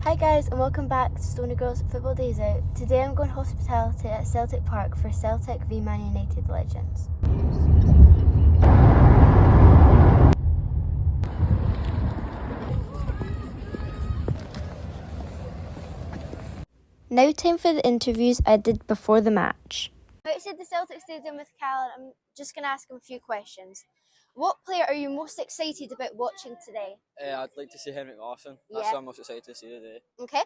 Hi guys and welcome back to Stony Girls Football Days Out. Today I'm going hospitality at Celtic Park for Celtic v Man United Legends. Now time for the interviews I did before the match. Outside the Celtic Stadium with Cal, I'm just going to ask him a few questions. What player are you most excited about watching today? I'd like to see Henrik Larsson. That's what I'm most excited to see today. Okay.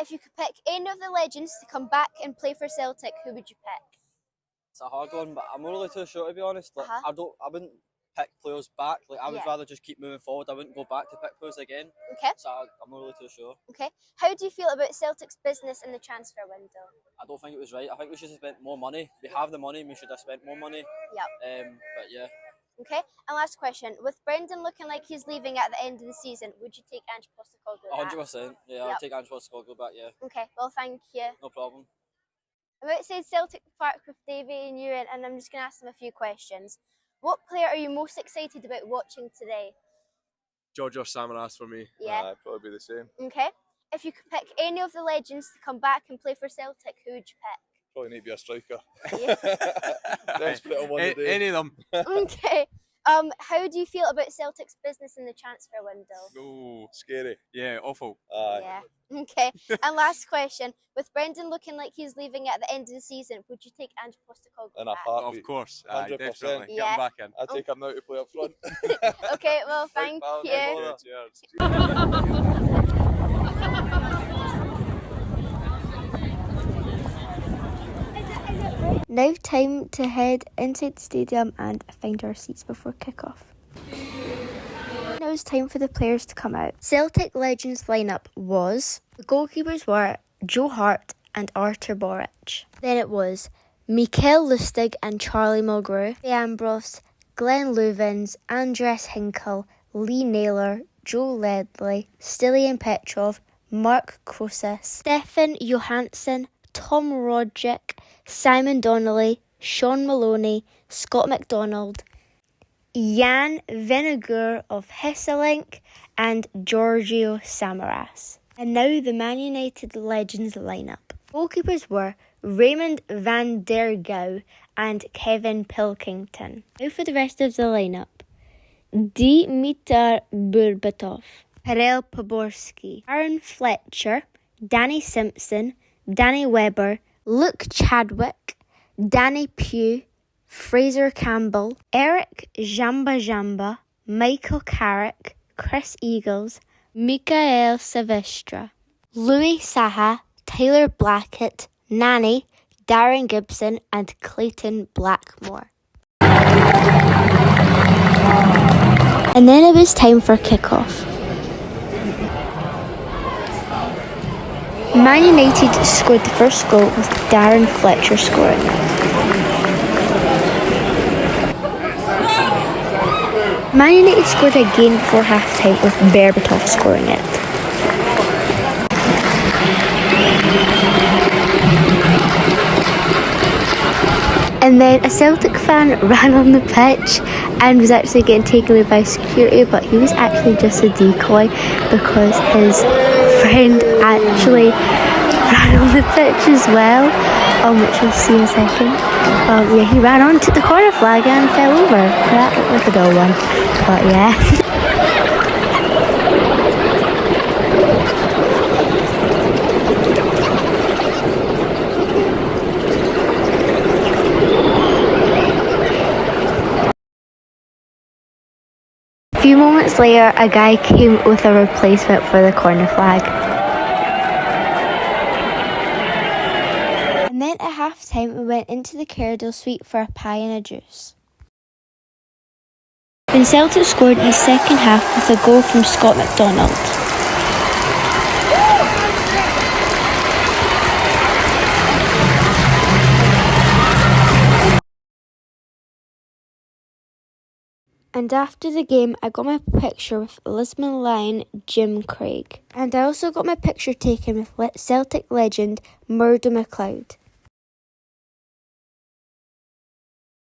If you could pick any of the legends to come back and play for Celtic, who would you pick? It's a hard one, but I'm not really too sure to be honest. Like, I wouldn't pick players back. Like I would rather just keep moving forward. I wouldn't go back to pick players again. Okay. So I'm not really too sure. Okay. How do you feel about Celtic's business in the transfer window? I don't think it was right. I think we should have spent more money. We have the money. We should have spent more money. Yep. But yeah. Okay. And last question: with Brendan looking like he's leaving at the end of the season, would you take Ange Postecoglou back? 100%. Yeah, I'll take Ange Postecoglou back. Yeah. Okay. Well, thank you. No problem. I'm outside Celtic Park with Davey and Ewan, and I'm just going to ask them a few questions. What player are you most excited about watching today? Georgios Samaras for me. Yeah. Probably be the same. Okay. If you could pick any of the legends to come back and play for Celtic, who would you pick? Probably need to be a striker. Yeah. Let's put it on one today. Any of them. Okay. How do you feel about Celtic's business in the transfer window? Oh, scary. Yeah, awful. Yeah. Okay. And last question: with Brendan looking like he's leaving at the end of the season, would you take Ange Postecoglou In a back? heartbeat. Of course. 100%. Definitely. Yeah. Get him back in. I'd take him now to play up front. Okay. Well, thank you. Yeah, cheers. Now time to head inside the stadium and find our seats before kick-off. Now it's time for the players to come out. Celtic Legends lineup was, the goalkeepers were Joe Hart and Artur Boric. Then it was Mikael Lustig and Charlie Mulgrew, Ambrose, Glenn Loovens, Andres Hinkle, Lee Naylor, Joe Ledley, Stilian Petrov, Mark Krosis, Stefan Johansson, Tom Rodgick, Simon Donnelly, Sean Maloney, Scott McDonald, Jan Vinegar of Hesselink, and Giorgio Samaras. And now the Man United Legends lineup. Goalkeepers were Raymond van der Gouw and Kevin Pilkington. Now for the rest of the lineup. Dimitar Berbatov, Karel Poborski, Aaron Fletcher, Danny Simpson, Danny Webber, Luke Chadwick, Danny Pugh, Fraser Campbell, Eric Jamba, Michael Carrick, Chris Eagles, Mikael Silvestre, Louis Saha, Tyler Blackett, Nani, Darren Gibson and Clayton Blackmore. And then it was time for kick-off. Man United scored the first goal with Darren Fletcher scoring it. Man United scored again before half-time with Berbatov scoring it. And then a Celtic fan ran on the pitch and was actually getting taken away by security, but he was actually just a decoy because his friend actually ran on the pitch as well, which you'll see in a second. Yeah, he ran on, took the corner flag and fell over. That looked like a dull one, but yeah. A few moments later, a guy came with a replacement for the corner flag. And then at half-time, we went into the Cardinal suite for a pie and a juice. When Celtic scored in the second half with a goal from Scott McDonald. And after the game, I got my picture with Lisbon Lion Jim Craig. And I also got my picture taken with Celtic legend Murdo MacLeod.